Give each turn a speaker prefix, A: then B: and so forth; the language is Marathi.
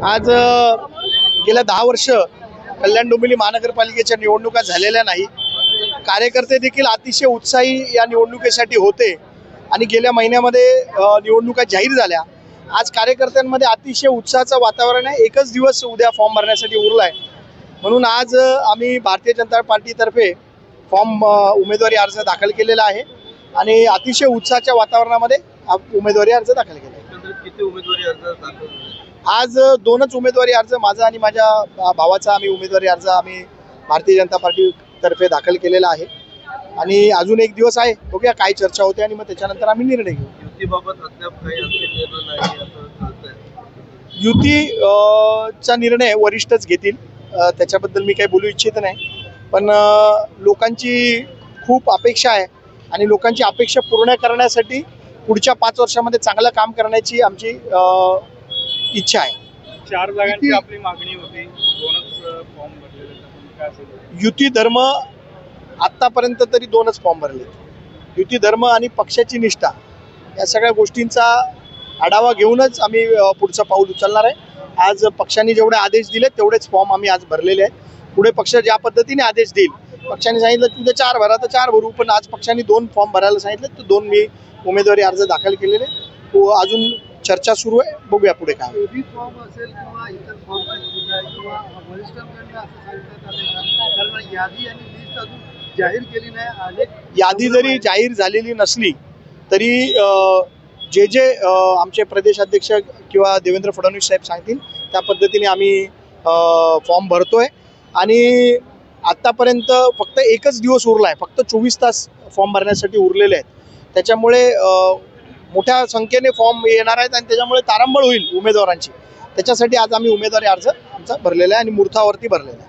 A: आज गेल्या 10 वर्ष कल्याण डोंबिवली महानगरपालिकेच्या निवडणुका झालेल्या नाही। कार्यकर्ते देखील अतिशय उत्साही या निवडणुकीसाठी होते आणि गेल्या महिन्यामध्ये निवडणुका जाहीर झाल्या। आज कार्यकर्त्यांमध्ये अतिशय उत्साहाचं वातावरण आहे। एकच दिवस उद्या फॉर्म भरण्यासाठी उरलाय, म्हणून आज आम्ही भारतीय जनता पार्टीतर्फे फॉर्म उमेदवारी अर्ज दाखल केलेला आहे आणि अतिशय उत्साहाच्या वातावरणामध्ये उमेदवारी अर्ज दाखल केला आहे।
B: किती उमेदवारी अर्ज दाखल झाले?
A: आज 2च उमेदवारी अर्ज, माझा आणि माझ्या भावाचा आम्ही उमेदवारी अर्ज भारतीय जनता पार्टीतर्फे दाखल केलेला आहे आणि अजून एक दिवस आहे, बघूया काय चर्चा होते आणि मग त्याच्यानंतर आम्ही निर्णय घेऊ।
B: युतीबाबत अद्याप काही अंतिम निर्णय नाही असं कळतंय।
A: युतीचा निर्णय वरिष्ठच घेतील, त्याच्याबद्दल मी काही बोलू इच्छित नाही, पण लोकांची खूप अपेक्षा आहे आणि लोकांची अपेक्षा पूर्ण करण्यासाठी पुढच्या 5 वर्षामध्ये चांगलं काम करण्याची आमची इच्छा आहे।
B: 4 जागांची आपली मागणी होती, 2च फॉर्म भरलेले।
A: युती धर्म आत्तापर्यंत तरी 2च फॉर्म भरले। युती धर्म आणि पक्षाची निष्ठा या सगळ्या गोष्टींचा आढावा घेऊनच आम्ही पुढचं पाऊल उचलणार आहे। आज पक्षाने जेवढे आदेश दिले तेवढेच फॉर्म आम्ही आज भरलेले आहेत। पुढे पक्ष ज्या पद्धतीने आदेश देईल, पक्षाने सांगितलं की उद्या 4 भरा तर 4 भरू, पण आज पक्षाने 2 फॉर्म भरायला सांगितले तर 2 मी उमेदवारी अर्ज दाखल केलेले। तो अजून चर्चा सुरू आहे, बघूया पुढे काय।
B: फॉर्म असेल किंवा इतर फॉर्म किंवा वरिष्ठांकडून असं सांगण्यात आलं, कारण यादी आणि लिस्ट अजून जाहीर केली नाही।
A: यादी जरी जाहीर झालेली नसली तरी जे आमचे प्रदेशाध्यक्ष किंवा देवेंद्र फडणवीस साहेब सांगतील त्या पद्धतीने आम्ही फॉर्म भरतोय आणि आत्तापर्यंत फक्त एकच दिवस उरला आहे, फक्त 24 तास फॉर्म भरण्यासाठी उरलेले आहेत। त्याच्यामुळे मोठ्या संख्येने फॉर्म येणार आहेत आणि त्याच्यामुळे तारांबळ होईल उमेदवारांची। त्याच्यासाठी आज आम्ही उमेदवारी अर्ज आमचा भरलेला आहे आणि मुहूर्तावरती भरलेला आहे।